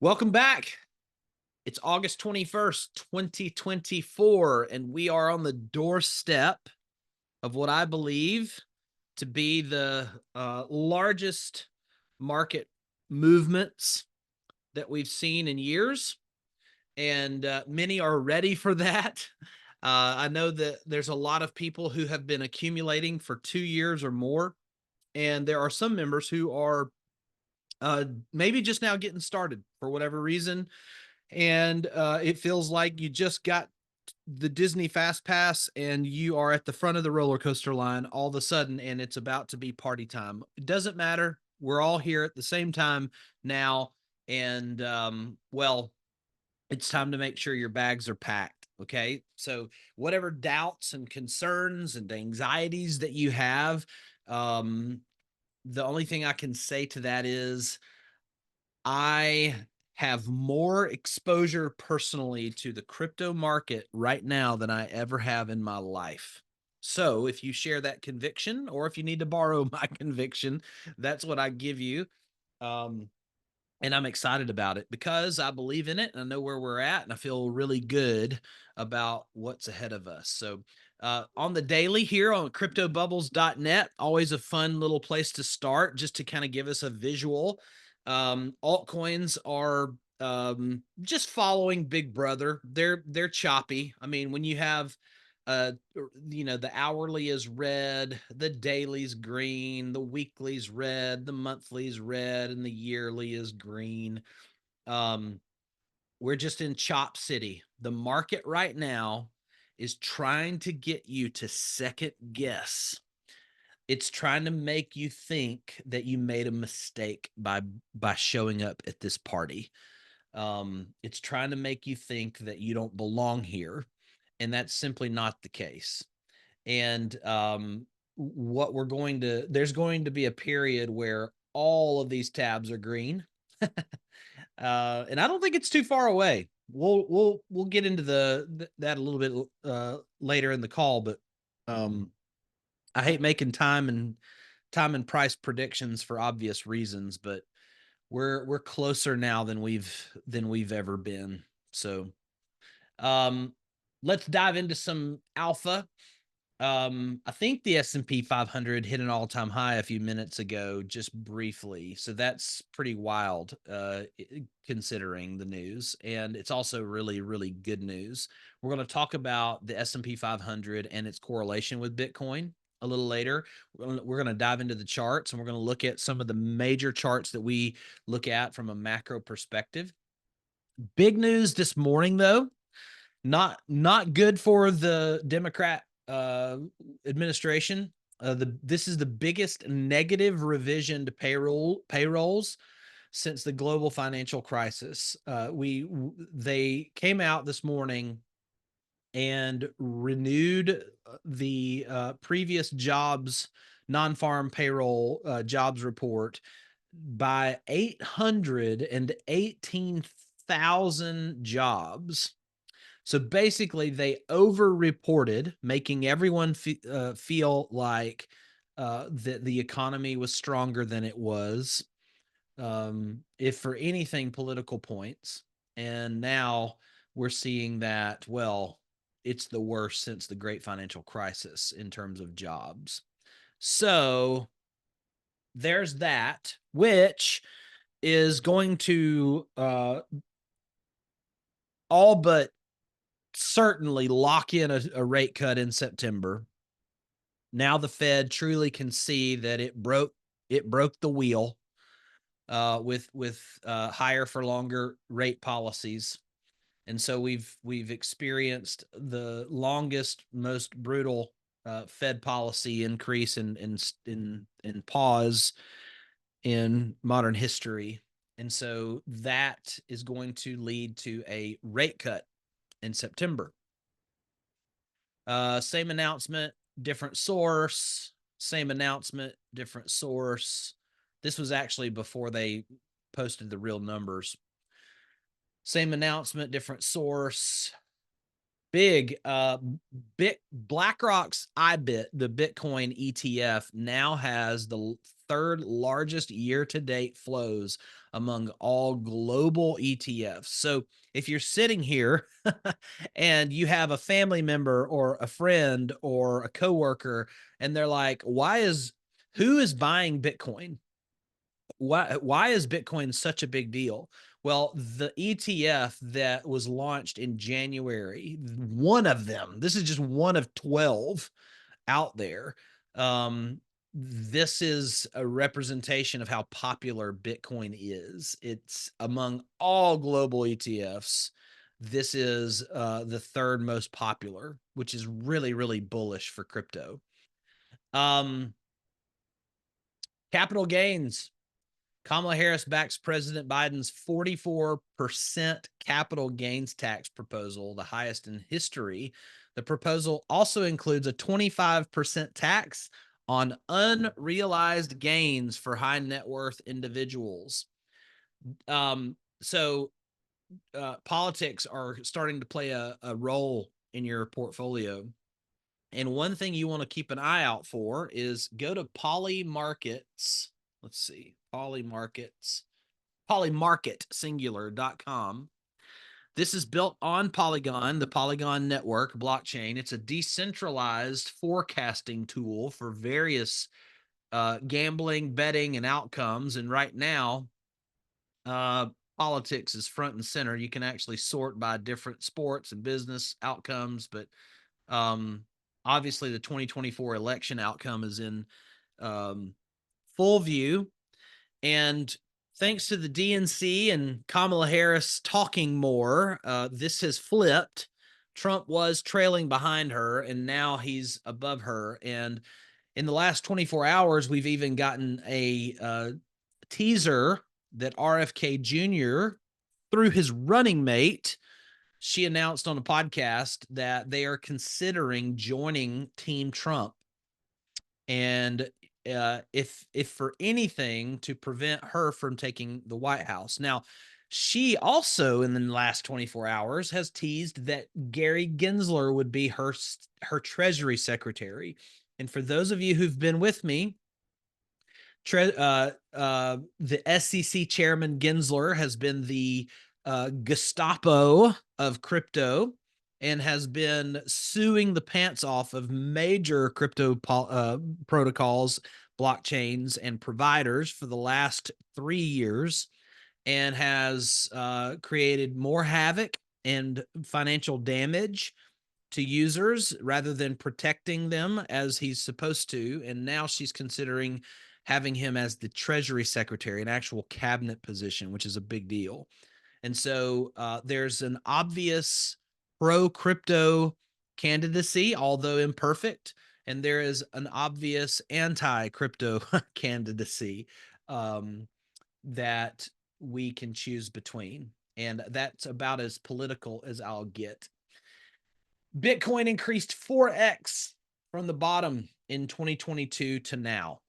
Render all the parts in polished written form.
Welcome back. It's August 21st, 2024, and we are on the doorstep of what I believe to be the largest market movements that we've seen in years. And many are ready for that. I know that there's a lot of people who have been accumulating for 2 years or more. And there are some members who are maybe just now getting started for whatever reason, and it feels like you just got the Disney Fast Pass and you are at the front of the roller coaster line all of a sudden, and it's about to be party time. It doesn't matter. We're all here at the same time now, and well, it's time to make sure your bags are packed. Okay, so whatever doubts and concerns and anxieties that you have, um, the only thing I can say to that is I have more exposure personally to the crypto market right now than I ever have in my life. So if you share that conviction, or if you need to borrow my conviction, that's what I give you. Um, and I'm excited about it because I believe in it and I know where we're at, and I feel really good about what's ahead of us. So, on the daily here on cryptobubbles.net, always a fun little place to start just to kind of give us a visual. Altcoins are just following Big Brother. They're choppy. I mean, when you have the hourly is red, the daily's green, the weekly's red, the monthly's red, and the yearly is green. um we're just in chop city. The market right now is trying to get you to second guess. It's trying to make you think that you made a mistake by showing up at this party. It's trying to make you think that you don't belong here, and that's simply not the case. And what we're going to there's going to be a period where all of these tabs are green. And I don't think it's too far away. We'll get into that a little bit later in the call, but um I hate making time and price predictions for obvious reasons, but we're closer now than we've ever been. So um let's dive into some alpha. I think the S&P 500 hit an all-time high a few minutes ago, just briefly. So that's pretty wild, considering the news, and it's also really, really good news. We're going to talk about the S&P 500 and its correlation with Bitcoin a little later. We're going to dive into the charts, and we're going to look at some of the major charts that we look at from a macro perspective. Big news this morning, though. Not good for the Democrat administration. This is the biggest negative revision to payrolls since the global financial crisis. They came out this morning and renewed the previous jobs non-farm payroll jobs report by 818,000 jobs. So basically, they overreported, making everyone feel like that the economy was stronger than it was, if for anything, political points. And now we're seeing that, well, it's the worst since the great financial crisis in terms of jobs. So there's that, which is going to all but certainly lock in a rate cut in September. Now the Fed truly can see that it broke the wheel with higher for longer rate policies, and so we've experienced the longest, most brutal Fed policy increase in pause in modern history, and so that is going to lead to a rate cut in September. Same announcement, different source. Same announcement, different source. This was actually before they posted the real numbers. Same announcement, different source. Big BlackRock's IBIT, the Bitcoin ETF, now has the third largest year-to-date flows among all global ETFs. So if you're sitting here and you have a family member or a friend or a coworker and they're like, who is buying Bitcoin? Why is Bitcoin such a big deal? Well, the ETF that was launched in January, one of them, this is just one of 12 out there. This is a representation of how popular Bitcoin is. It's among all global ETFs. This is the third most popular, which is really, really bullish for crypto. Um, Capital gains. Kamala Harris backs President Biden's 44% capital gains tax proposal, the highest in history. The proposal also includes a 25% tax on unrealized gains for high net worth individuals. So politics are starting to play a role in your portfolio. And one thing you want to keep an eye out for is go to Polymarkets. Let's see, polymarketsingular.com. This is built on Polygon, the Polygon network blockchain. It's a decentralized forecasting tool for various gambling, betting, and outcomes. And right now, politics is front and center. You can actually sort by different sports and business outcomes, but obviously the 2024 election outcome is in full view. And thanks to the DNC and Kamala Harris talking more, this has flipped. Trump was trailing behind her, and now he's above her. And in the last 24 hours, we've even gotten a teaser that RFK Jr., through his running mate, she announced on a podcast that they are considering joining Team Trump. And if for anything to prevent her from taking the White House. Now, she also in the last 24 hours has teased that Gary Gensler would be her Treasury Secretary. And for those of you who've been with me, the SEC chairman Gensler has been the Gestapo of crypto and has been suing the pants off of major crypto protocols, blockchains, and providers for the last 3 years, and has created more havoc and financial damage to users rather than protecting them as he's supposed to. And now she's considering having him as the Treasury Secretary, an actual cabinet position, which is a big deal. And so there's an obvious pro crypto candidacy, although imperfect, and there is an obvious anti crypto candidacy that we can choose between. And that's about as political as I'll get. Bitcoin increased 4x from the bottom in 2022 to now.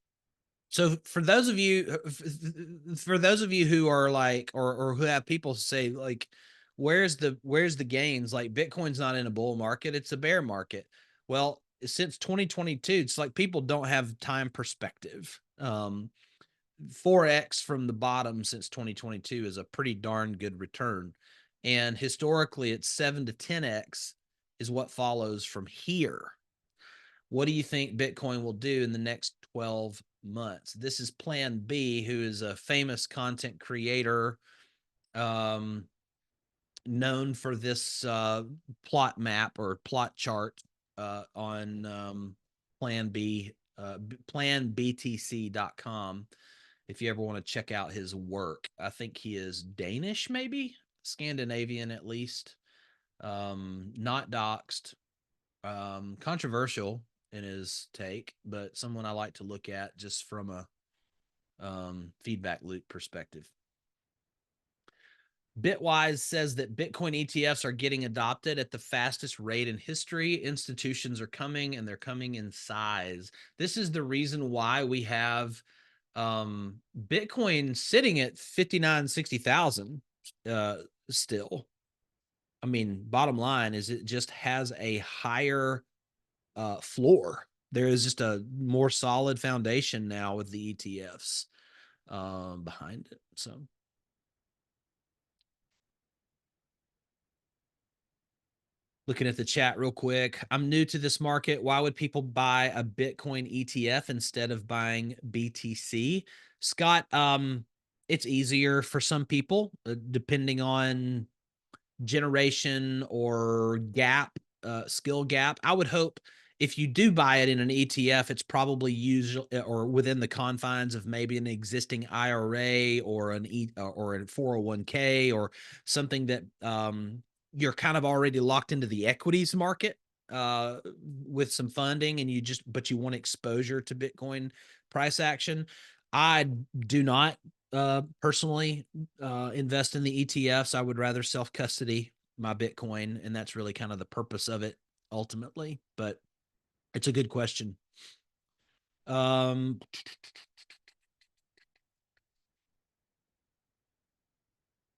So for those of you who are like, or who have people say like, where's the gains? Like Bitcoin's not in a bull market, it's a bear market. Well, since 2022, it's like people don't have time perspective. 4x from the bottom since 2022 is a pretty darn good return. And historically, it's 7 to 10x is what follows from here. What do you think Bitcoin will do in the next 12 months? This is Plan B, who is a famous content creator, known for this plot map or plot chart on Plan B, planbtc.com. If you ever want to check out his work, I think he is Danish, maybe Scandinavian at least, not doxed, controversial in his take, but someone I like to look at just from a feedback loop perspective. Bitwise says that Bitcoin ETFs are getting adopted at the fastest rate in history. Institutions are coming, and they're coming in size. This is the reason why we have Bitcoin sitting at 59,000, 60,000 still. I mean, bottom line is it just has a higher floor. There is just a more solid foundation now with the ETFs behind it. So, looking at the chat real quick, I'm new to this market. Why would people buy a Bitcoin ETF instead of buying BTC? Scott, it's easier for some people, depending on generation or gap, skill gap. I would hope if you do buy it in an ETF, it's probably usually or within the confines of maybe an existing IRA or or a 401k or something that you're kind of already locked into the equities market uh, with some funding, and but you want exposure to Bitcoin price action. I do not personally invest in the ETFs. I would rather self custody my Bitcoin, and that's really kind of the purpose of it ultimately. But it's a good question. Um,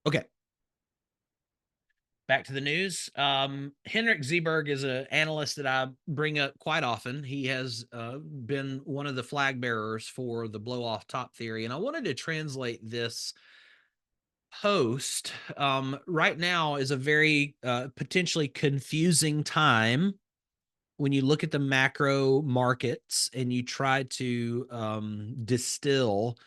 okay, back to the news. Henrik Zeberg is an analyst that I bring up quite often. He has been one of the flag bearers for the blow off top theory, and I wanted to translate this post. Right now is a very potentially confusing time when you look at the macro markets and you try to distill.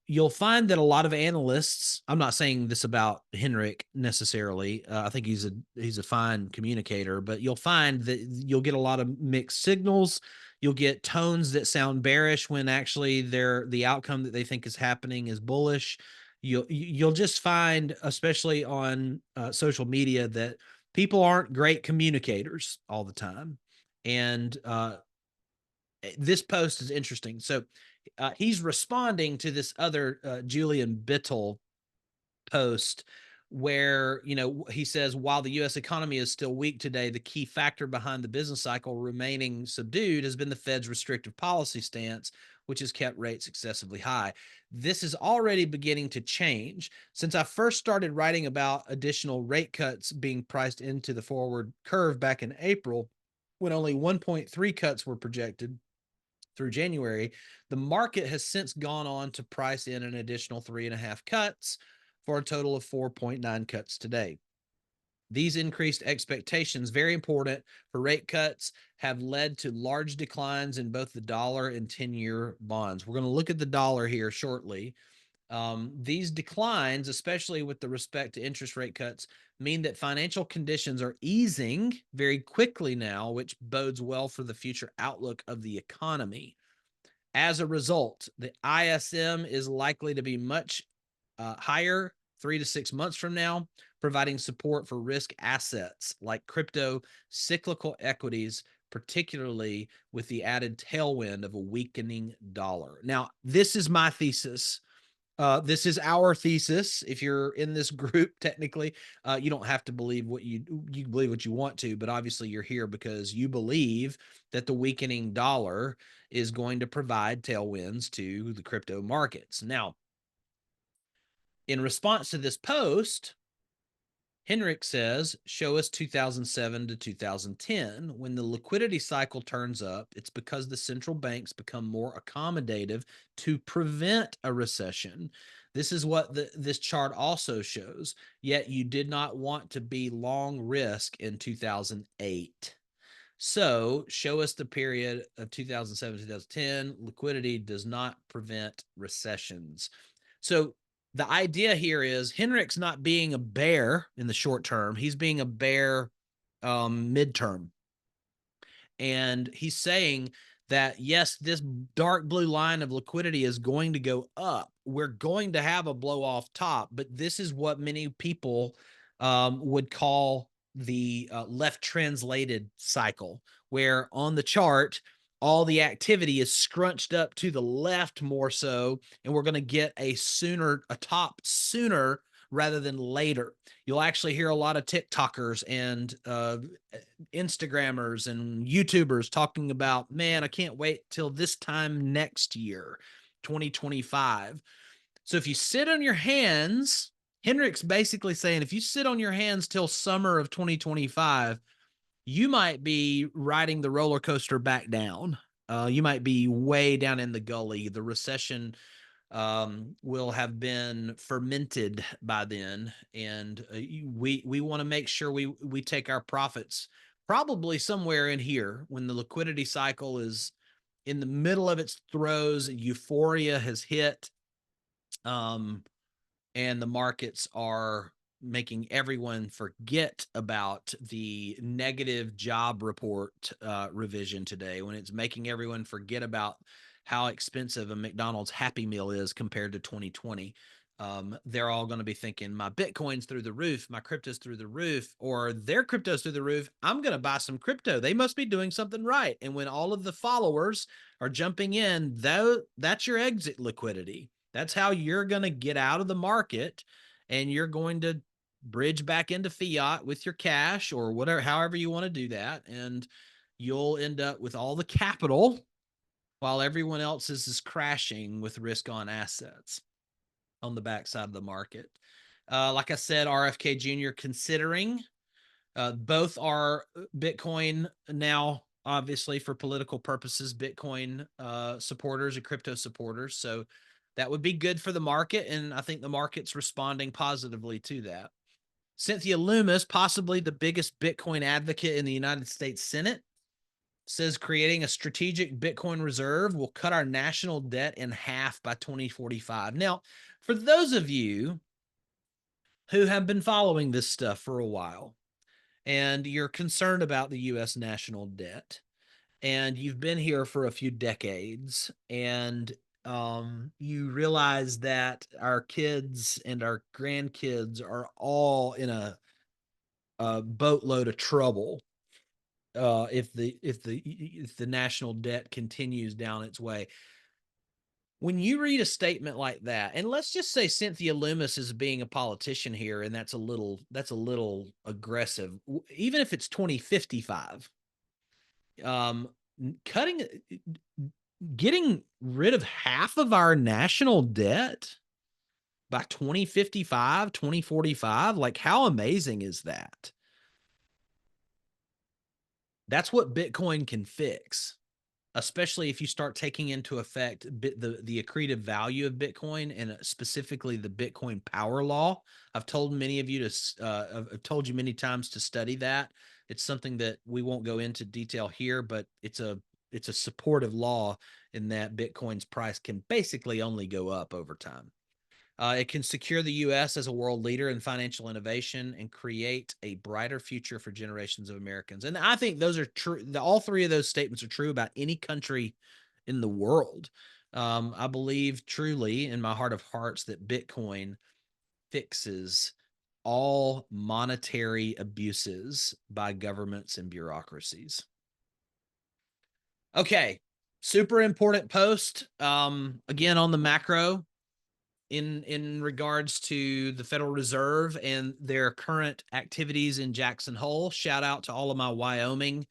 You'll find that a lot of analysts, I'm not saying this about Henrik necessarily, I think he's a fine communicator, but you'll find that you'll get a lot of mixed signals. You'll get tones that sound bearish when actually the outcome that they think is happening is bullish. You'll just find, especially on social media, that people aren't great communicators all the time. And this post is interesting. So he's responding to this other Julian Bittel post where, he says, while the U.S. economy is still weak today, the key factor behind the business cycle remaining subdued has been the Fed's restrictive policy stance, which has kept rates excessively high. This is already beginning to change. Since I first started writing about additional rate cuts being priced into the forward curve back in April, when only 1.3 cuts were projected through January, the market has since gone on to price in an additional 3.5 cuts for a total of 4.9 cuts today. These increased expectations, very important for rate cuts, have led to large declines in both the dollar and 10-year bonds. We're going to look at the dollar here shortly. These declines, especially with the respect to interest rate cuts, mean that financial conditions are easing very quickly now, which bodes well for the future outlook of the economy. As a result, the ISM is likely to be much higher 3 to 6 months from now, providing support for risk assets like crypto, cyclical equities, particularly with the added tailwind of a weakening dollar. Now, this is my thesis. This is our thesis. If you're in this group, technically, you don't have to believe you believe what you want to, but obviously you're here because you believe that the weakening dollar is going to provide tailwinds to the crypto markets. Now, in response to this post, Henrik says, show us 2007 to 2010. When the liquidity cycle turns up, it's because the central banks become more accommodative to prevent a recession. This is what this chart also shows. Yet you did not want to be long risk in 2008. So show us the period of 2007 to 2010. Liquidity does not prevent recessions. So the idea here is Henrik's not being a bear in the short term. He's being a bear midterm. And he's saying that, yes, this dark blue line of liquidity is going to go up. We're going to have a blow off top, but this is what many people would call the left translated cycle, where on the chart, all the activity is scrunched up to the left more so, and we're going to get a top sooner rather than later. You'll actually hear a lot of TikTokers and Instagrammers and YouTubers talking about, man, I can't wait till this time next year, 2025. So if you sit on your hands Hendrick's basically saying if you sit on your hands till summer of 2025, you might be riding the roller coaster back down. You might be way down in the gully. The recession will have been fermented by then, and we want to make sure we take our profits probably somewhere in here when the liquidity cycle is in the middle of its throes. Euphoria has hit, um, and the markets are making everyone forget about the negative job report revision today, when it's making everyone forget about how expensive a McDonald's Happy Meal is compared to 2020. They're all going to be thinking my Bitcoin's through the roof, my crypto's through the roof, or their crypto's through the roof. I'm going to buy some crypto. They must be doing something right. And when all of the followers are jumping in, that's your exit liquidity. That's how you're going to get out of the market, and you're going to bridge back into fiat with your cash or whatever, however you want to do that. And you'll end up with all the capital while everyone else is crashing with risk on assets on the backside of the market. Like I said, RFK Jr. considering both are Bitcoin now, obviously for political purposes, Bitcoin supporters and crypto supporters. So that would be good for the market, and I think the market's responding positively to that. Cynthia Loomis, possibly the biggest Bitcoin advocate in the United States Senate, says creating a strategic Bitcoin reserve will cut our national debt in half by 2045. Now, for those of you who have been following this stuff for a while and you're concerned about the U.S. national debt, and you've been here for a few decades, and you realize that our kids and our grandkids are all in a boatload of trouble if the national debt continues down its way. When you read a statement like that, and let's just say Cynthia Loomis is being a politician here, and that's a little aggressive, even if it's 2055, um, cutting, getting rid of half of our national debt by 2055, 2045, like how amazing is that? That's what Bitcoin can fix, especially if you start taking into effect the accretive value of Bitcoin, and specifically the Bitcoin power law. I've told many of you I've told you many times to study that. It's something that we won't go into detail here, but it's a supportive law in that Bitcoin's price can basically only go up over time. It can secure the U.S. as a world leader in financial innovation and create a brighter future for generations of Americans. And I think those are true. All three of those statements are true about any country in the world. I believe truly in my heart of hearts that Bitcoin fixes all monetary abuses by governments and bureaucracies. Okay, super important post. Again, on the macro, in regards to the Federal Reserve and their current activities in Jackson Hole. Shout out to all of my Wyoming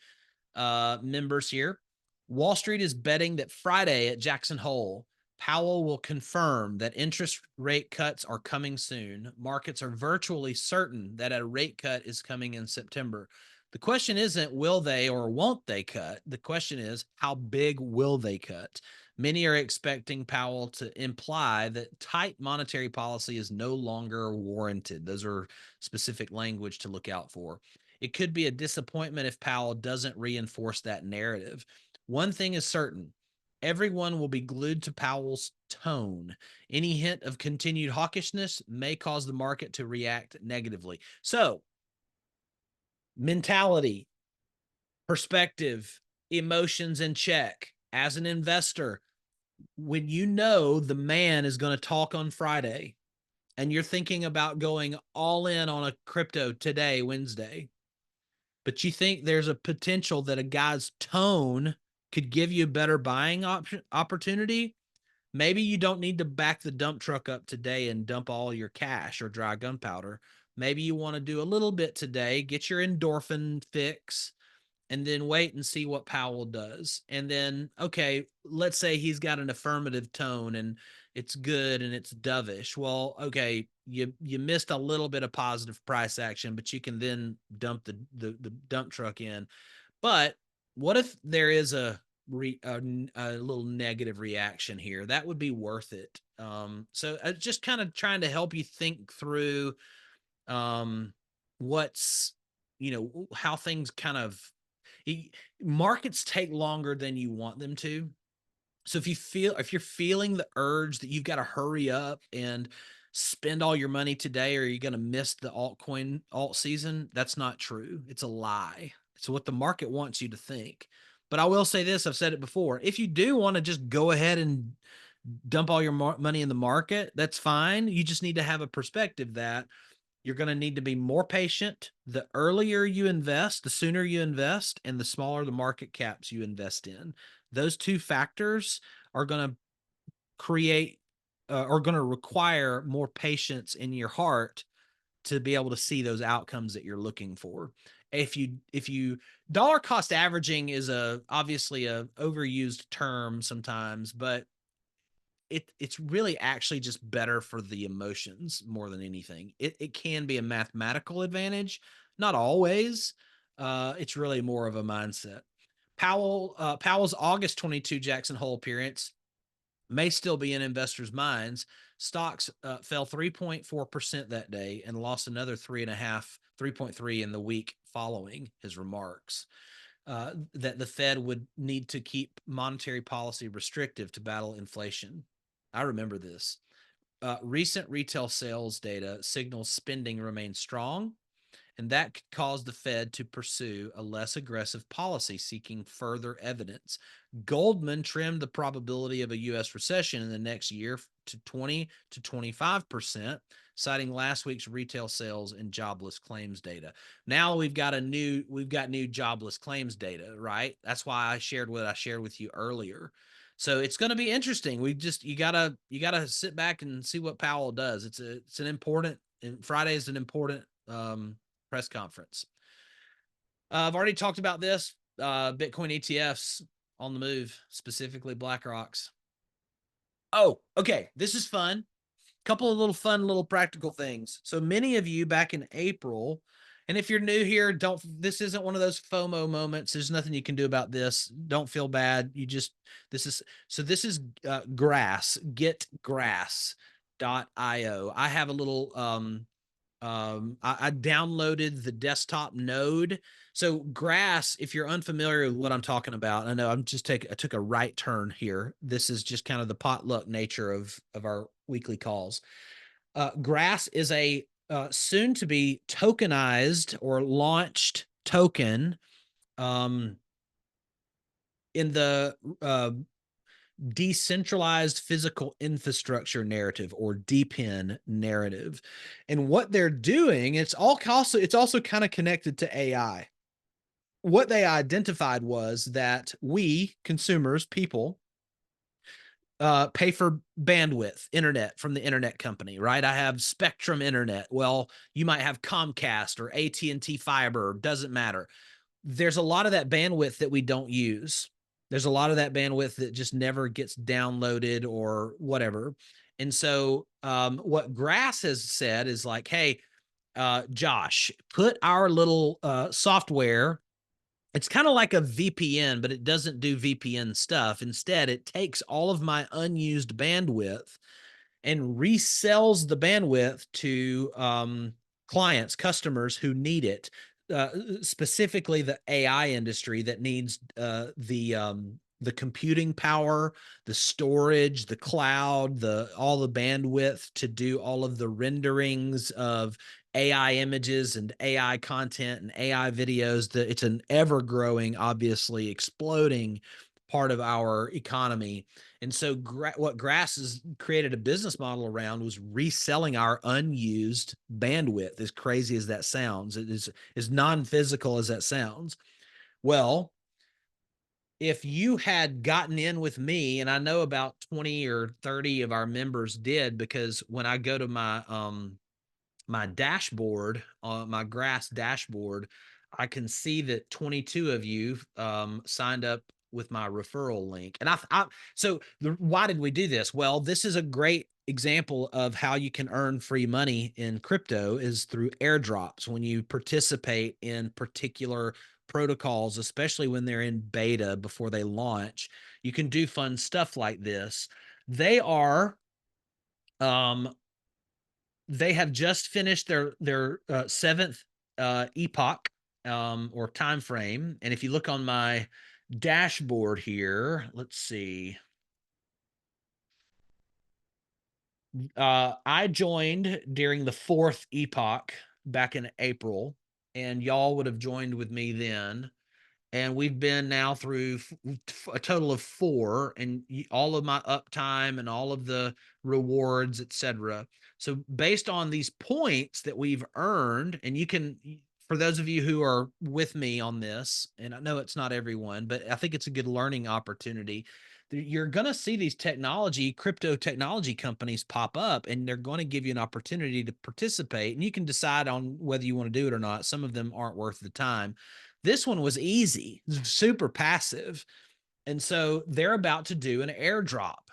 members here. Wall Street is betting that Friday at Jackson Hole, Powell will confirm that interest rate cuts are coming soon. Markets are virtually certain that a rate cut is coming in September. The question isn't will they or won't they cut? The question is how big will they cut? Many are expecting Powell to imply that tight monetary policy is no longer warranted. Those are specific language to look out for. It could be a disappointment if Powell doesn't reinforce that narrative. One thing is certain. Everyone will be glued to Powell's tone. Any hint of continued hawkishness may cause the market to react negatively. So, mentality, perspective, emotions in check. As an investor, when you know the man is going to talk on Friday and you're thinking about going all in on a crypto today, Wednesday, but you think there's a potential that a guy's tone could give you a better buying opportunity, maybe you don't need to back the dump truck up today and dump all your cash or dry gunpowder. Maybe you want to do a little bit today, get your endorphin fix, and then wait and see what Powell does. And then, okay, let's say he's got an affirmative tone and it's good and it's dovish. Well, okay, you missed a little bit of positive price action, but you can then dump the dump truck in. But what if there is a little negative reaction here? That would be worth it. So just kind of trying to help you think through what's, how things kind of, markets take longer than you want them to. So if you're feeling the urge that you've got to hurry up and spend all your money today, or you're going to miss the alt season, that's not true. It's a lie. It's what the market wants you to think. But I will say this, I've said it before. If you do want to just go ahead and dump all your money in the market, that's fine. You just need to have a perspective that you're going to need to be more patient. The earlier you invest, the sooner you invest, and the smaller the market caps you invest in. Those two factors are going to create, are going to require more patience in your heart to be able to see those outcomes that you're looking for. If you dollar cost averaging is obviously a overused term sometimes, but it's really actually just better for the emotions more than anything. It can be a mathematical advantage, not always. It's really more of a mindset. Powell's August 22 Jackson Hole appearance may still be in investors' minds. Stocks fell 3.4% that day and lost another 3.3 in the week following his remarks. That the Fed would need to keep monetary policy restrictive to battle inflation. I remember this. Recent retail sales data signals spending remains strong, and that could cause the Fed to pursue a less aggressive policy seeking further evidence. Goldman trimmed the probability of a U.S. recession in the next year to 20 to 25%, citing last week's retail sales and jobless claims data. Now we've got new jobless claims data, right? That's why I shared what I shared with you earlier. So it's going to be interesting. You gotta sit back and see what Powell does. It's an important, and Friday is an important press conference. I've already talked about this. Bitcoin ETFs on the move, specifically BlackRock's. Oh, okay. This is fun. Couple of little practical things. So many of you back in April, and if you're new here, this isn't one of those FOMO moments. There's nothing you can do about this. Don't feel bad. This is Grass, getgrass.io. I have a little I downloaded the desktop node. So Grass, if you're unfamiliar with what I'm talking about, I know I took a right turn here. This is just kind of the potluck nature of our weekly calls. Grass is a soon to be tokenized or launched token in the decentralized physical infrastructure narrative, or DePIN narrative. And what they're doing, it's also kind of connected to AI. What they identified was that we consumers, people, pay for bandwidth, internet from the internet company, right? I have Spectrum internet. Well, you might have Comcast or AT&T fiber, doesn't matter. There's a lot of that bandwidth that we don't use. There's a lot of that bandwidth that just never gets downloaded or whatever. And so what Grass has said is like, hey, Josh, put our little software. It's kind of like a VPN, but it doesn't do VPN stuff. Instead, it takes all of my unused bandwidth and resells the bandwidth to clients, customers who need it. Specifically the AI industry that needs the computing power, the storage, the cloud, all the bandwidth to do all of the renderings of AI images and AI content and AI videos. It's an ever-growing, obviously exploding part of our economy. And so what Grass has created a business model around was reselling our unused bandwidth, as crazy as that sounds. It is as non-physical as that sounds. Well, if you had gotten in with me, and I know about 20 or 30 of our members did, because when I go to my dashboard, my Grass dashboard, I can see that 22 of you signed up with my referral link. And why did we do this? Well, this is a great example of how you can earn free money in crypto is through airdrops. When you participate in particular protocols, especially when they're in beta before they launch, you can do fun stuff like this. They are, they have just finished their seventh epoch or time frame. And if you look on my dashboard here, let's see. I joined during the fourth epoch back in April, and y'all would have joined with me then. And we've been now through a total of 4, and all of my uptime and all of the rewards, etc. So based on these points that we've earned, and you can, for those of you who are with me on this, and I know it's not everyone, but I think it's a good learning opportunity. You're going to see these crypto technology companies pop up, and they're going to give you an opportunity to participate, and you can decide on whether you want to do it or not. Some of them aren't worth the time. This one was easy, super passive. And so they're about to do an airdrop.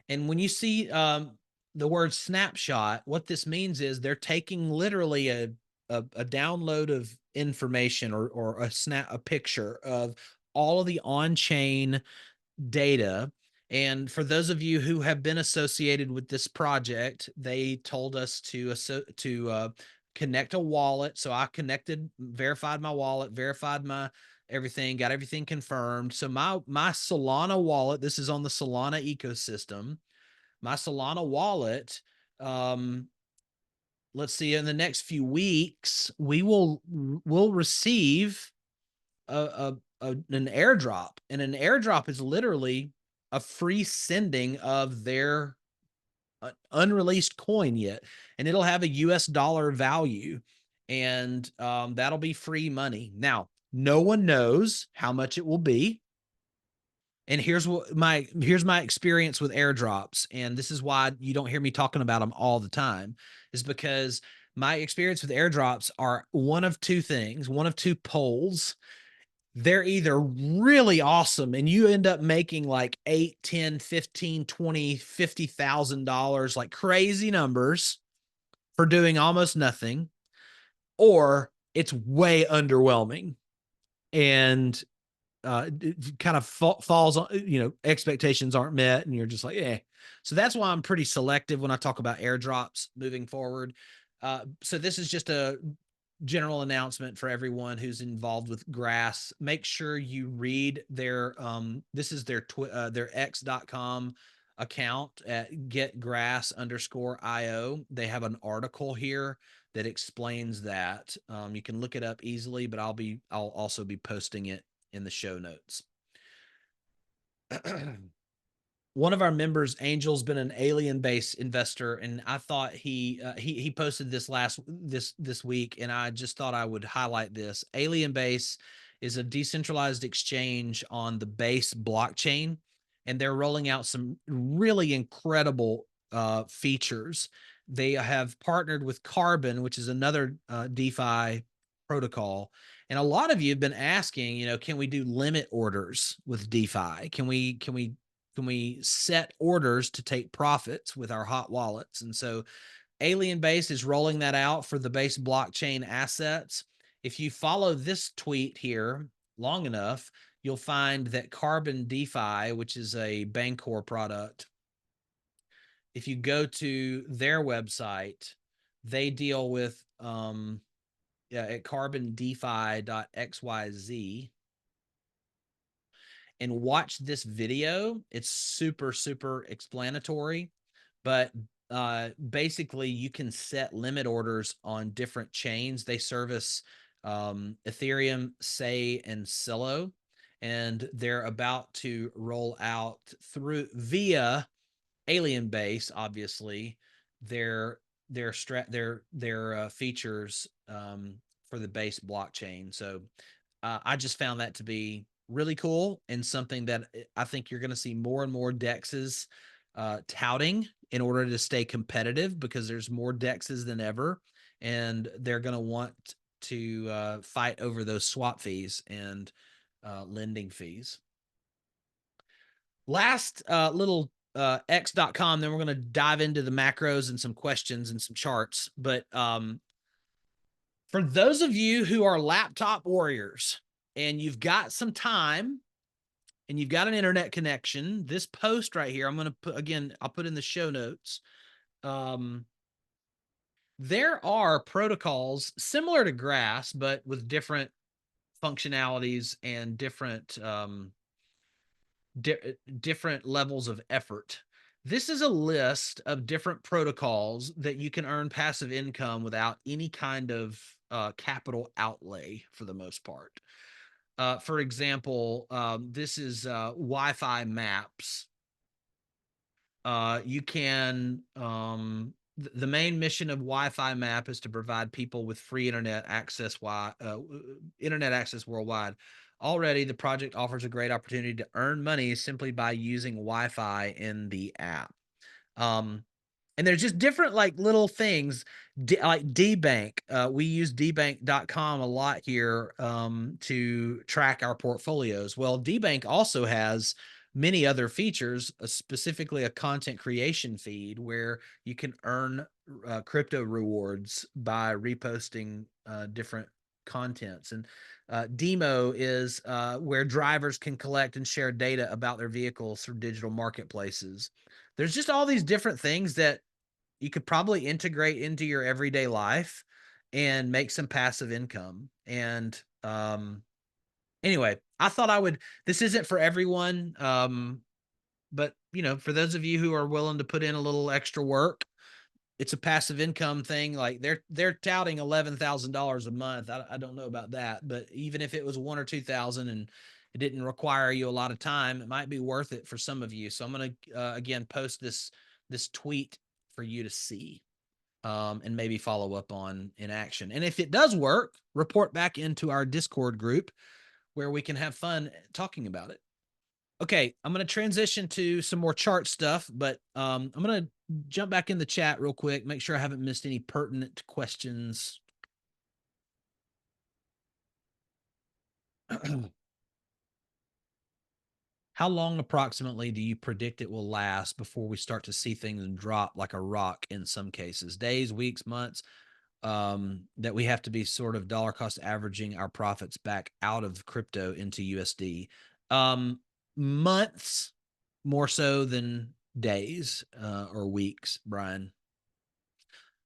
And when you see the word snapshot, what this means is they're taking literally a download of information or a picture of all of the on-chain data. And for those of you who have been associated with this project, they told us to connect a wallet. So I verified my wallet, verified my everything, got everything confirmed. So my Solana wallet, this is on the Solana ecosystem. My Solana wallet, let's see, in the next few weeks, we'll receive an airdrop, and an airdrop is literally a free sending of their unreleased coin yet, and it'll have a US dollar value, and that'll be free money. Now, no one knows how much it will be. And here's my experience with airdrops, and this is why you don't hear me talking about them all the time, is because my experience with airdrops are one of two things, one of two poles. They're either really awesome and you end up making like 8, 10, 15, 20, $50,000, like crazy numbers for doing almost nothing, or it's way underwhelming and it kind of falls on, expectations aren't met and you're just like, yeah. So that's why I'm pretty selective when I talk about airdrops moving forward. So this is just a general announcement for everyone who's involved with Grass. Make sure you read their this is their x.com account at getgrass_io. They have an article here that explains that. You can look it up easily, but I'll also be posting it in the show notes. One of our members, Angel's been an alien-based investor, and I thought he posted this this week, and I just thought I would highlight this. Alien Base is a decentralized exchange on the Base blockchain, and they're rolling out some really incredible features. They have partnered with Carbon, which is another DeFi protocol. And a lot of you have been asking, can we do limit orders with DeFi? Can we set orders to take profits with our hot wallets? And so Alien Base is rolling that out for the Base blockchain assets. If you follow this tweet here long enough, you'll find that Carbon DeFi, which is a Bancor product, if you go to their website, they deal with at carbondefi.xyz, and watch this video. It's super, super explanatory, but basically you can set limit orders on different chains. They service Ethereum, Sei, and Celo, and they're about to roll out via Alien Base, obviously, their features for the Base blockchain. So I just found that to be really cool and something that I think you're going to see more and more dexes touting in order to stay competitive, because there's more dexes than ever, and they're going to want to fight over those swap fees. And lending fees. Last little x.com, then we're going to dive into the macros and some questions and some charts. But for those of you who are laptop warriors and you've got some time and you've got an internet connection, this post right here, I'm going to put, again, I'll put in the show notes. There are protocols similar to Grass, but with different functionalities and different different levels of effort. This is a list of different protocols that you can earn passive income without any kind of capital outlay for the most part. For example, this is Wi-Fi maps. You can the main mission of Wi-Fi Map is to provide people with free internet access worldwide. Already, the project offers a great opportunity to earn money simply by using Wi-Fi in the app. And there's just different like little things like dbank. We use dbank.com a lot here to track our portfolios. Well, dbank also has many other features, specifically a content creation feed where you can earn crypto rewards by reposting different contents. And Demo is where drivers can collect and share data about their vehicles through digital marketplaces. There's just all these different things that you could probably integrate into your everyday life and make some passive income. And anyway, I thought this isn't for everyone. But for those of you who are willing to put in a little extra work, it's a passive income thing. Like they're touting $11,000 a month. I don't know about that, but even if it was 1 or 2,000 and it didn't require you a lot of time, it might be worth it for some of you. So I'm going to again post this tweet for you to see and maybe follow up on in action. And if it does work, report back into our Discord group where we can have fun talking about it. Okay, I'm going to transition to some more chart stuff, but I'm going to jump back in the chat real quick, make sure I haven't missed any pertinent questions. How long approximately do you predict it will last before we start to see things drop like a rock in some cases? Days, weeks, months, that we have to be sort of dollar cost averaging our profits back out of crypto into USD. Months more so than days or weeks, Brian.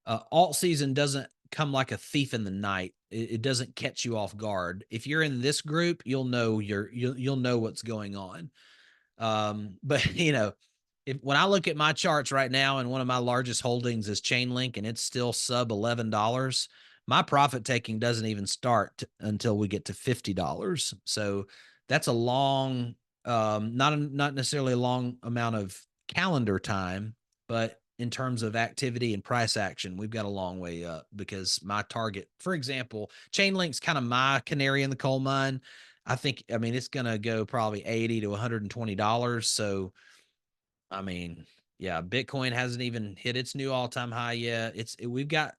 Alt season doesn't come like a thief in the night. It doesn't catch you off guard. If you're in this group, you'll know you'll know what's going on. But when I look at my charts right now, and one of my largest holdings is Chainlink, and it's still sub $11, my profit taking doesn't even start until we get to $50. So that's a long, not necessarily a long amount of calendar time, but in terms of activity and price action, we've got a long way up because my target, for example, Chainlink's kind of my canary in the coal mine. I mean, it's going to go probably $80 to $120. So, I mean, yeah, Bitcoin hasn't even hit its new all-time high yet. We've got,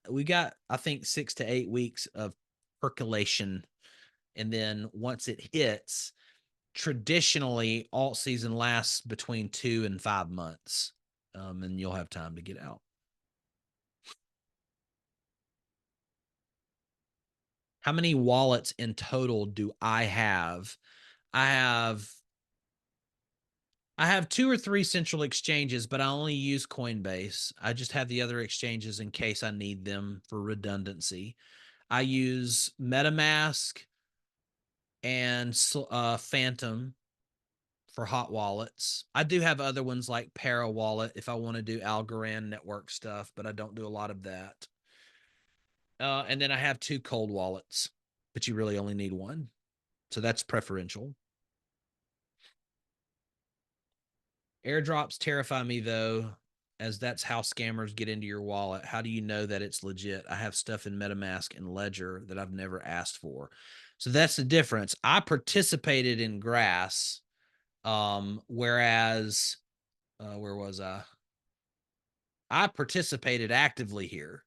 I think 6 to 8 weeks of percolation. And then once it hits, traditionally alt season lasts between 2 and 5 months. And you'll have time to get out. How many wallets in total do I have? I have 2 or 3 central exchanges, but I only use Coinbase. I just have the other exchanges in case I need them for redundancy. I use MetaMask and Phantom for hot wallets. I do have other ones like Para Wallet if I want to do Algorand network stuff, but I don't do a lot of that. And then I have 2 cold wallets, but you really only need one. So that's preferential. Airdrops terrify me though, as that's how scammers get into your wallet. How do you know that it's legit? I have stuff in MetaMask and Ledger that I've never asked for. So that's the difference. I participated in Grass, whereas where was I? I participated actively here.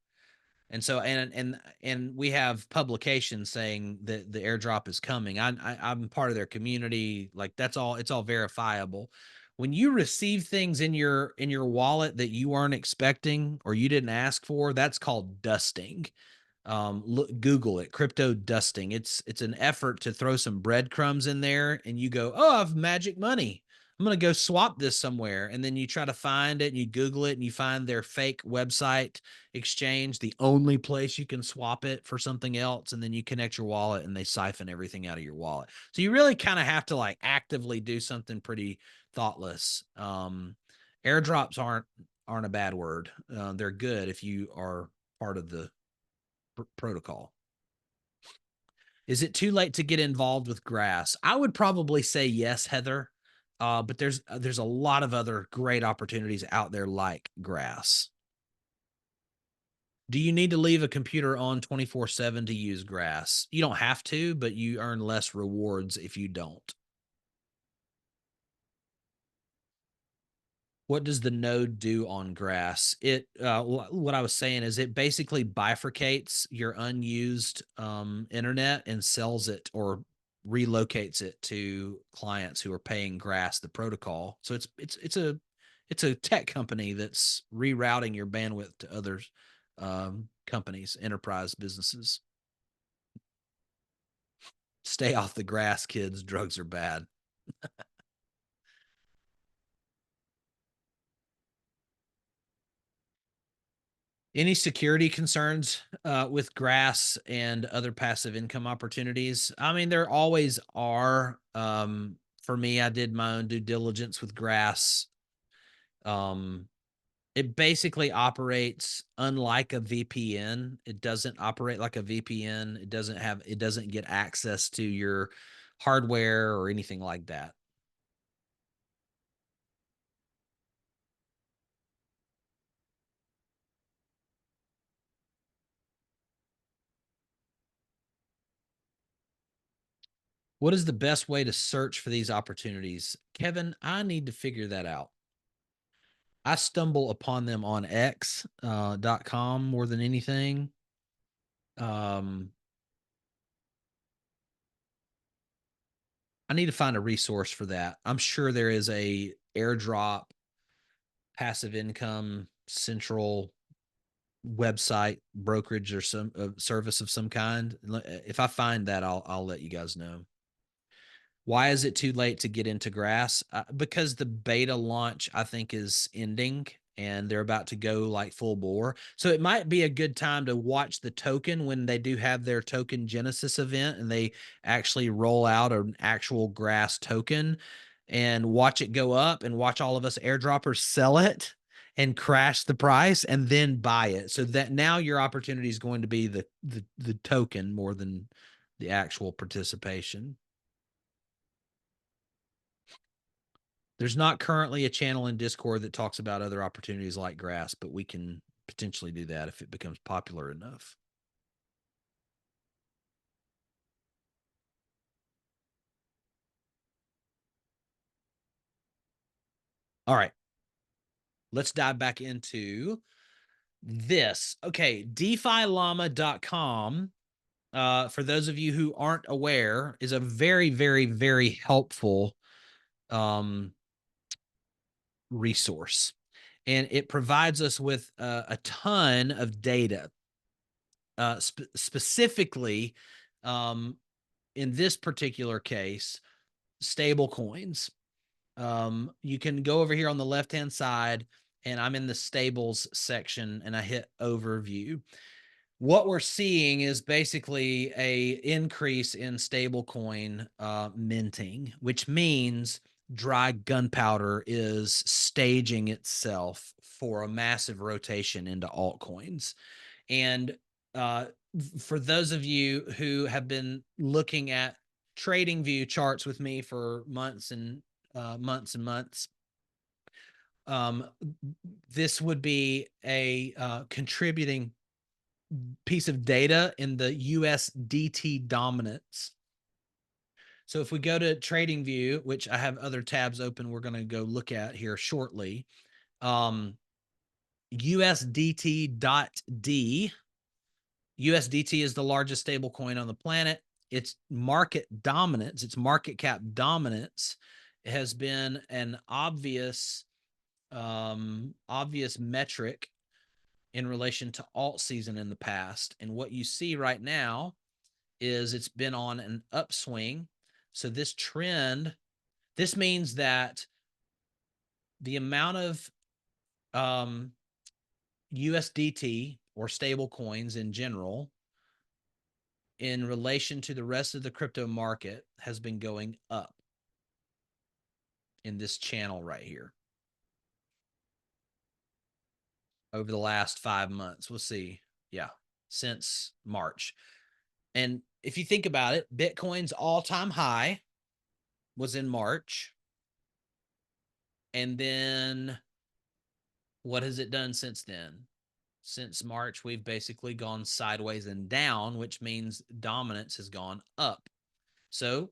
And so, and we have publications saying that the airdrop is coming. I'm part of their community. Like that's all. It's all verifiable. When you receive things in your wallet that you aren't expecting or you didn't ask for, that's called dusting. Look, Google it, crypto dusting. It's an effort to throw some breadcrumbs in there, and you go, oh, I have magic money. I'm going to go swap this somewhere. And then you try to find it and you Google it and you find their fake website exchange, the only place you can swap it for something else. And then you connect your wallet and they siphon everything out of your wallet. So you really kind of have to like actively do something pretty thoughtless. Airdrops aren't a bad word. They're good if you are part of the protocol. Is it too late to get involved with grass? I would probably say yes, Heather. But there's a lot of other great opportunities out there like grass. Do you need to leave a computer on 24/7 to use grass? You don't have to, but you earn less rewards if you don't. What does the node do on grass? It what I was saying is it basically bifurcates your unused internet and sells it or relocates it to clients who are paying grass the protocol. So it's a tech company that's rerouting your bandwidth to other companies, enterprise businesses. Stay off the grass, kids. Drugs are bad. Any security concerns with grass and other passive income opportunities? I mean, there always are. For me, I did my own due diligence with grass. Um, it basically operates unlike a VPN. It doesn't operate like a VPN. It doesn't get access to your hardware or anything like that. What is the best way to search for these opportunities? Kevin, I need to figure that out. I stumble upon them on X.com more than anything. Um, I need to find a resource for that. I'm sure there is a airdrop passive income central website brokerage or some service of some kind. If I find that, I'll let you guys know. Why is it too late to get into grass? Because the beta launch, I think, is ending and they're about to go like full bore. So it might be a good time to watch the token when they do have their token genesis event and they actually roll out an actual grass token and watch it go up and watch all of us airdroppers sell it and crash the price and then buy it. So that now your opportunity is going to be the token more than the actual participation. There's not currently a channel in Discord that talks about other opportunities like grass, but we can potentially do that if it becomes popular enough. All right. Let's dive back into this. Okay. DeFiLlama.com, for those of you who aren't aware, is a very, very, very helpful resource. And it provides us with a ton of data, specifically in this particular case, stable coins. You can go over here on the left-hand side and I'm in the stables section and I hit overview. What we're seeing is basically a increase in stablecoin minting, which means dry gunpowder is staging itself for a massive rotation into altcoins. And uh, for those of you who have been looking at trading view charts with me for months and months, this would be a contributing piece of data in the USDT dominance. So if we go to trading view, which I have other tabs open, we're going to go look at here shortly. USDT.D USDT is the largest stable coin on the planet. Its market dominance, its market cap dominance has been an obvious metric in relation to alt season in the past. And what you see right now is it's been on an upswing. So this trend, this means that the amount of USDT or stable coins in general in relation to the rest of the crypto market has been going up in this channel right here over the last 5 months. We'll see. Yeah, since March. And if you think about it, Bitcoin's all-time high was in March. And then what has it done since then? Since March, we've basically gone sideways and down, which means dominance has gone up. So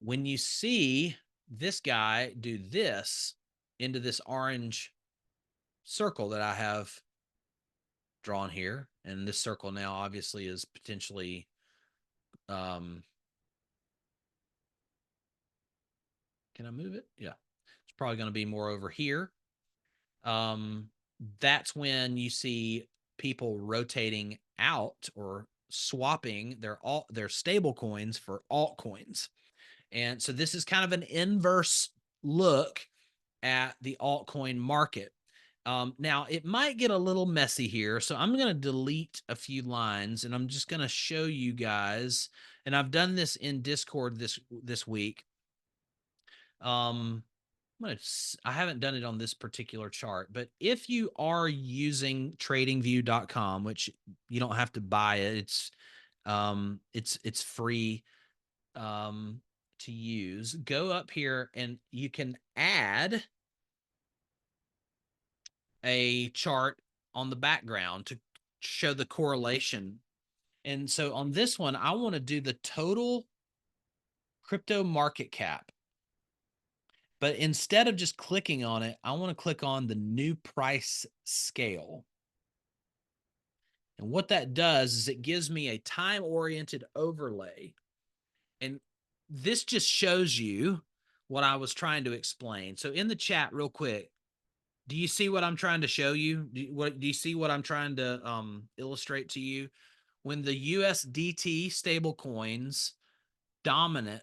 when you see this guy do this into this orange circle that I have drawn here, and this circle now obviously is potentially can I move it? Yeah, it's probably going to be more over here. That's when you see people rotating out or swapping their stable coins for altcoins. And so this is kind of an inverse look at the altcoin market. Now, it might get a little messy here, so I'm going to delete a few lines, and I'm just going to show you guys, and I've done this in Discord this week. I haven't done it on this particular chart, but if you are using tradingview.com, which you don't have to buy it, it's free to use. Go up here and you can add a chart on the background to show the correlation. And so on this one, I want to do the total crypto market cap. But instead of just clicking on it, I want to click on the new price scale. And what that does is it gives me a time-oriented overlay. And this just shows you what I was trying to explain. So in the chat, real quick, do you see what I'm trying to show you? Do you see what I'm trying to illustrate to you? When the USDT stable coins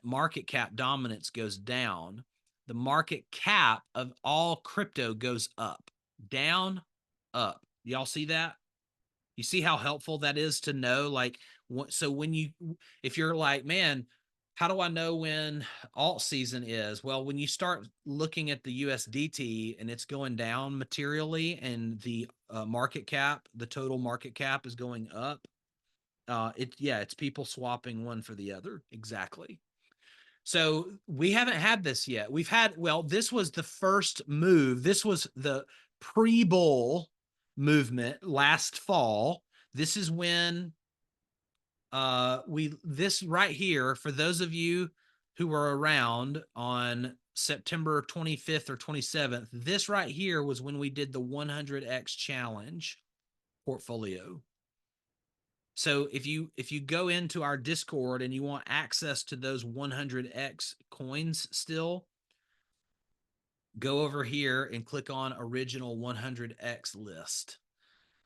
market cap dominance goes down, the market cap of all crypto goes up, down, up. Y'all see that? You see how helpful that is to know? Like, so if you're like, man, how do I know when alt season is? Well, when you start looking at the USDT and it's going down materially and the market cap, the total market cap is going up, it's people swapping one for the other. Exactly. So we haven't had this yet. This was the first move. This was the pre-bull movement last fall. This is when this right here, for those of you who were around on September 25th or 27th, this right here was when we did the 100x challenge portfolio. So if you go into our Discord and you want access to those 100x coins still, go over here and click on original 100x list,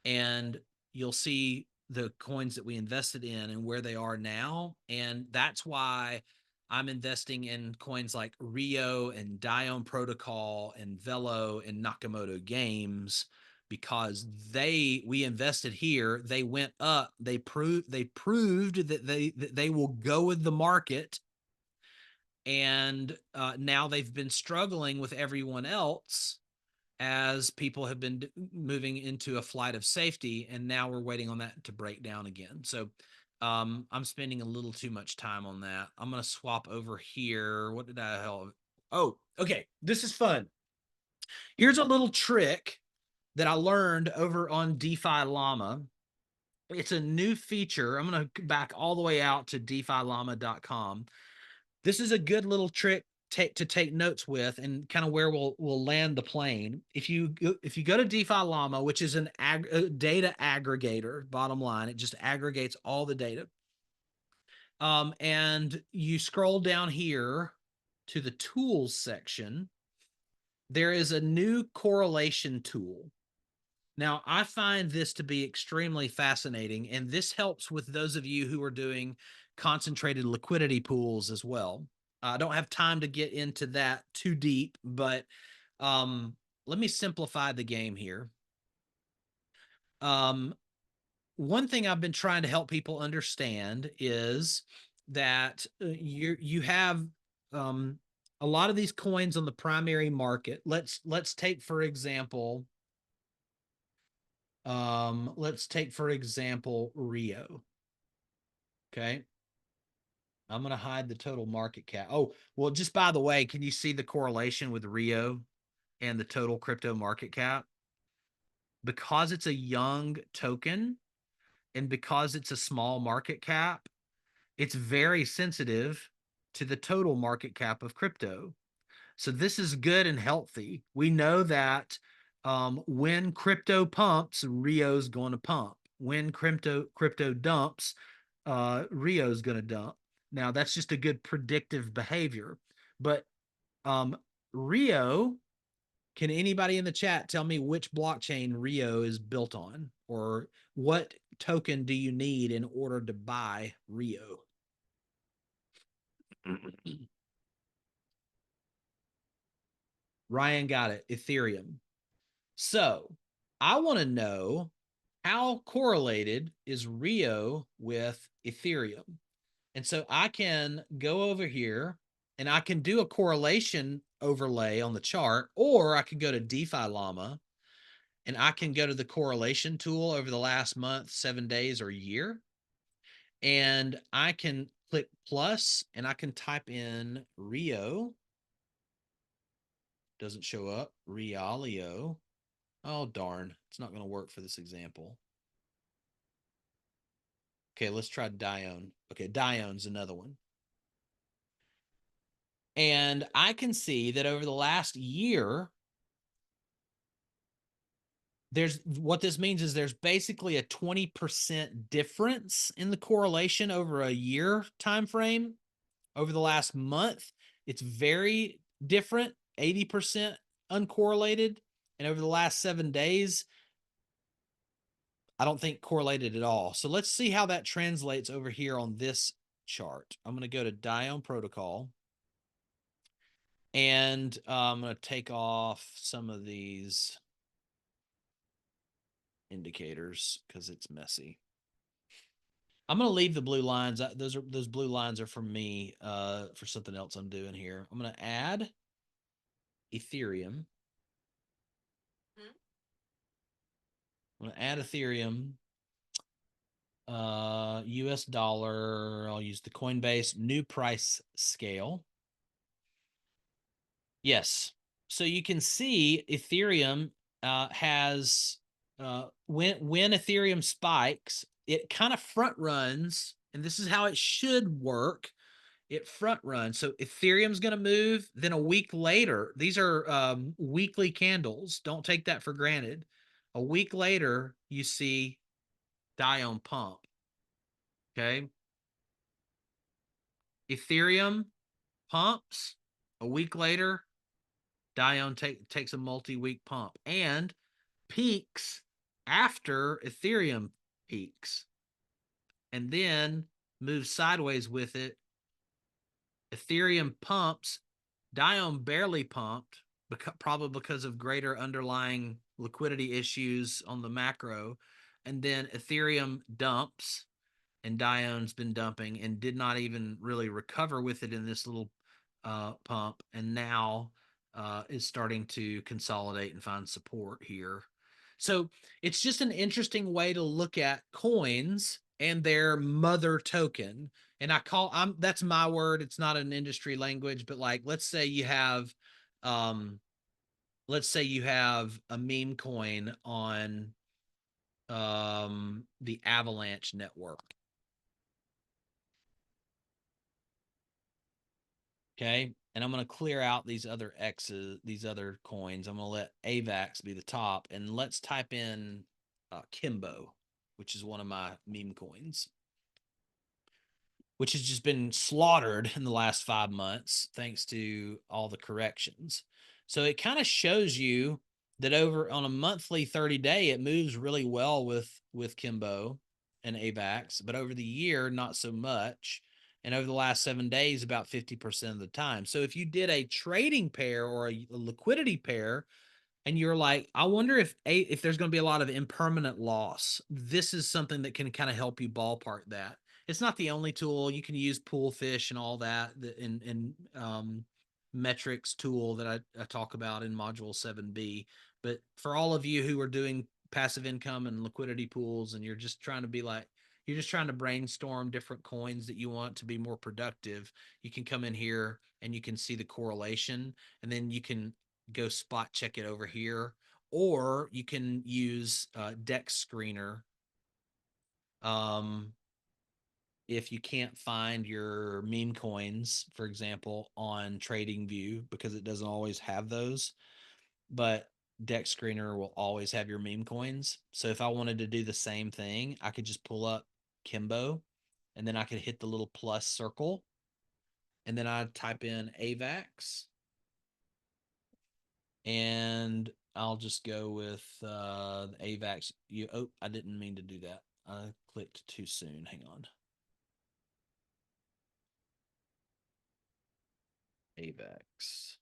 and you'll see the coins that we invested in and where they are now. And that's why I'm investing in coins like Rio and Dione Protocol and Velo and Nakamoto Games, because we invested here, they went up, they proved that they will go with the market. And now they've been struggling with everyone else as people have been moving into a flight of safety, and now we're waiting on that to break down again. So I'm spending a little too much time on that. I'm going to swap over here. What did I have? Oh, okay. This is fun. Here's a little trick that I learned over on DeFi Llama. It's a new feature. I'm going to back all the way out to DeFiLlama.com. This is a good little trick take notes with, and kind of where we'll land the plane. If you go to DeFi Llama, which is a data aggregator, bottom line, it just aggregates all the data. And you scroll down here to the tools section, there is a new correlation tool. Now, I find this to be extremely fascinating, and this helps with those of you who are doing concentrated liquidity pools as well. I don't have time to get into that too deep, but let me simplify the game here. One thing I've been trying to help people understand is that you have a lot of these coins on the primary market. Let's take for example Rio. Okay. I'm going to hide the total market cap. Oh, well, just by the way, can you see the correlation with Rio and the total crypto market cap? Because it's a young token and because it's a small market cap, it's very sensitive to the total market cap of crypto. So this is good and healthy. We know that when crypto pumps, Rio's going to pump. When crypto dumps, Rio's going to dump. Now that's just a good predictive behavior. But Rio, can anybody in the chat tell me which blockchain Rio is built on, or what token do you need in order to buy Rio? Ryan got it. Ethereum. So I want to know, how correlated is Rio with Ethereum? And so I can go over here and I can do a correlation overlay on the chart, or I can go to DeFi Llama and I can go to the correlation tool over the last month, 7 days, or year. And I can click plus and I can type in Rio. Doesn't show up. Realio. Oh, darn. It's not going to work for this example. Okay, let's try Dione. Okay, Dione's another one. And I can see that over the last year, what this means is there's basically a 20% difference in the correlation over a year time frame. Over the last month, it's very different, 80% uncorrelated. And over the last 7 days, I don't think correlated at all. So let's see how that translates over here on this chart. I'm going to go to Dione protocol. And I'm going to take off some of these indicators because it's messy. I'm going to leave the blue lines. Those blue lines are for me for something else I'm doing here. I'm going to add Ethereum. I'm going to add Ethereum. US dollar. I'll use the Coinbase new price scale. Yes. So you can see Ethereum has when Ethereum spikes, it kind of front runs, and this is how it should work. It front runs. So Ethereum's going to move. Then a week later, these are weekly candles. Don't take that for granted. A week later, you see Dione pump. Okay. Ethereum pumps. A week later, Dione takes a multi-week pump and peaks after Ethereum peaks, and then moves sideways with it. Ethereum pumps, Dione barely pumped, probably because of greater underlying liquidity issues on the macro, and then Ethereum dumps, and Dione's been dumping and did not even really recover with it in this little pump, and now is starting to consolidate and find support here. So it's just an interesting way to look at coins and their mother token. And that's my word. It's not an industry language, but like, let's say you have a meme coin on the Avalanche network. Okay. and I'm going to clear out these other X's, these other coins. I'm going to let AVAX be the top, and let's type in Kimbo, which is one of my meme coins, which has just been slaughtered in the last 5 months thanks to all the corrections. So it kind of shows you that over on a monthly 30-day, it moves really well with Kimbo and AVAX, but over the year, not so much. And over the last 7 days, about 50% of the time. So if you did a trading pair or a liquidity pair, and you're like, I wonder if there's going to be a lot of impermanent loss. This is something that can kind of help you ballpark that. It's not the only tool. You can use pool fish and all that in metrics tool that I talk about in module 7B. But for all of you who are doing passive income and liquidity pools, and you're just trying to be like, you're just trying to brainstorm different coins that you want to be more productive, you can come in here and you can see the correlation, and then you can go spot check it over here, or you can use Dex Screener if you can't find your meme coins, for example, on TradingView, because it doesn't always have those. But Dex Screener will always have your meme coins. So if I wanted to do the same thing, I could just pull up Kimbo, and then I could hit the little plus circle, and then I'd type in AVAX, and I'll just go with the AVAX. I didn't mean to do that. I clicked too soon. Hang on. AVAX.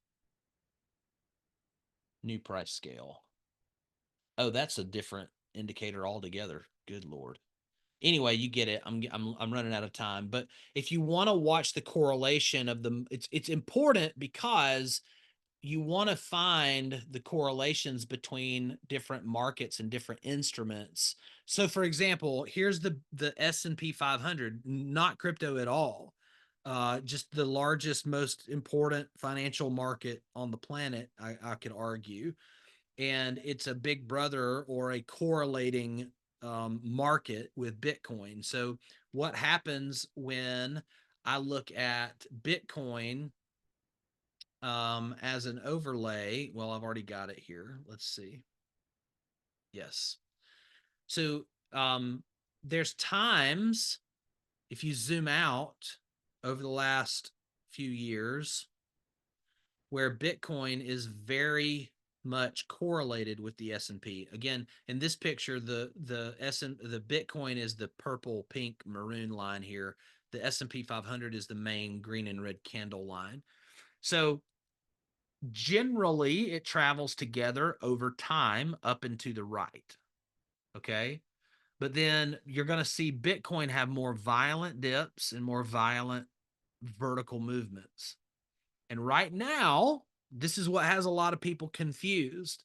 New price scale. Oh, that's a different indicator altogether. Good Lord. Anyway, you get it. I'm running out of time. But if you want to watch the correlation of the, it's important because you want to find the correlations between different markets and different instruments. So for example, here's the S&P 500, not crypto at all. Just the largest, most important financial market on the planet, I could argue. And it's a big brother or a correlating market with Bitcoin. So what happens when I look at Bitcoin as an overlay? Well, I've already got it here. Let's see. Yes. So there's times, if you zoom out over the last few years, where Bitcoin is very much correlated with the S&P. Again, in this picture, the Bitcoin is the purple, pink, maroon line here. The S&P 500 is the main green and red candle line. So generally it travels together over time up and to the right. Okay. But then you're going to see Bitcoin have more violent dips and more violent vertical movements. And right now, this is what has a lot of people confused.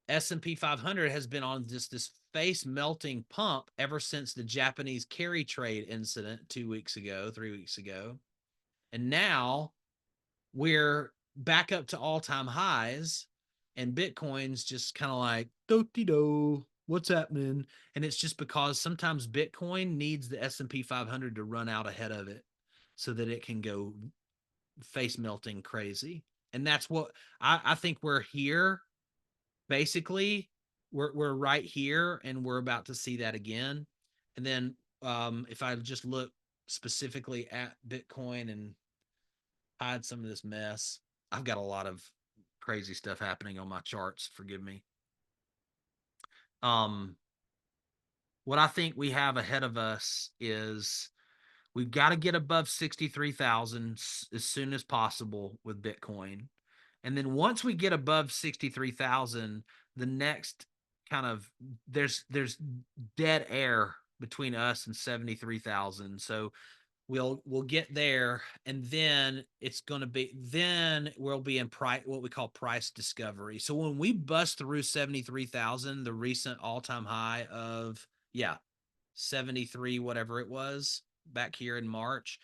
S&P 500 has been on this face melting pump ever since the Japanese carry trade incident 2 weeks ago, 3 weeks ago. And now we're back up to all-time highs, and Bitcoin's just kind of like, do-de-do, what's happening? And it's just because sometimes Bitcoin needs the S&P 500 to run out ahead of it so that it can go face melting crazy. And that's what I think we're here. Basically, we're right here, and we're about to see that again. And then if I just look specifically at Bitcoin and hide some of this mess. I've got a lot of crazy stuff happening on my charts. Forgive me. Um, what I think we have ahead of us is we've got to get above 63,000 as soon as possible with Bitcoin. And then once we get above 63,000, the next kind of there's dead air between us and 73,000. So we'll get there, and then we'll be in price, what we call price discovery. So when we bust through 73,000, the recent all-time high of 73 whatever it was back here in March,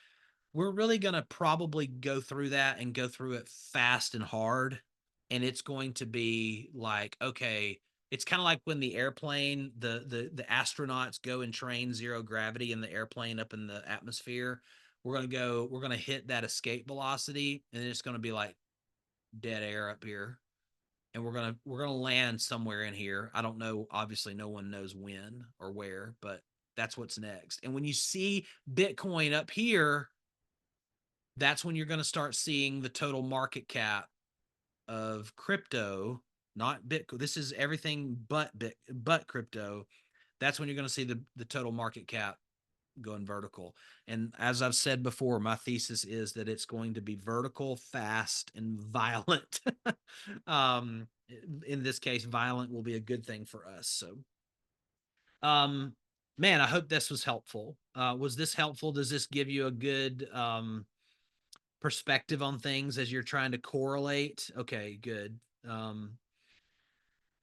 we're really going to probably go through that and go through it fast and hard. And it's going to be like, okay, it's kind of like when the airplane, the astronauts go and train zero gravity in the airplane up in the atmosphere. we're gonna hit that escape velocity, and then it's gonna be like dead air up here. And we're gonna land somewhere in here. I don't know. Obviously, no one knows when or where, but that's what's next. And when you see Bitcoin up here, that's when you're going to start seeing the total market cap of crypto, not Bitcoin. This is everything but crypto. That's when you're going to see the total market cap going vertical. And as I've said before, my thesis is that it's going to be vertical, fast, and violent. um, in this case, violent will be a good thing for us. So, um, man, I hope this was helpful. Was this helpful? Does this give you a good perspective on things as you're trying to correlate? Okay, good.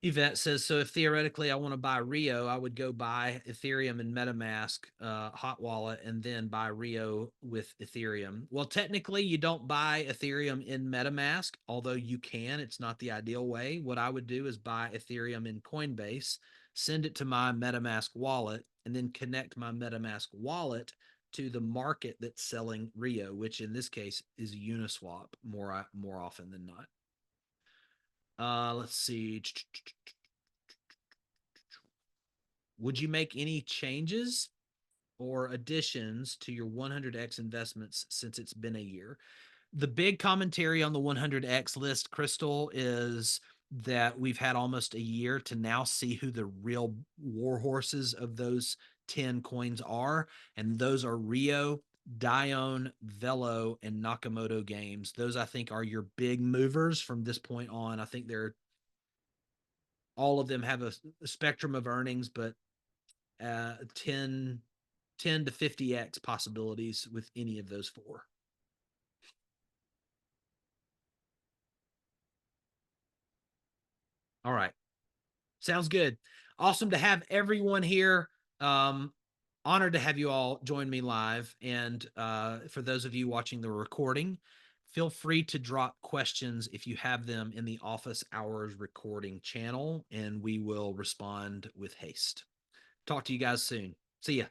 Yvette says, so if theoretically I want to buy Rio, I would go buy Ethereum and MetaMask hot wallet and then buy Rio with Ethereum. Well, technically you don't buy Ethereum in MetaMask, although you can. It's not the ideal way. What I would do is buy Ethereum in Coinbase, send it to my MetaMask wallet, and then connect my MetaMask wallet to the market that's selling Rio, which in this case is Uniswap more often than not. Let's see. Would you make any changes or additions to your 100x investments since it's been a year? The big commentary on the 100x list, Crystal, is that we've had almost a year to now see who the real war horses of those 10 coins are. And those are Rio, Dione, Velo, and Nakamoto Games. Those, I think, are your big movers from this point on. I think they're all of them have a spectrum of earnings, but 10 to 50x possibilities with any of those four. All right. Sounds good. Awesome to have everyone here. Honored to have you all join me live. And for those of you watching the recording, feel free to drop questions if you have them in the office hours recording channel, and we will respond with haste. Talk to you guys soon. See ya.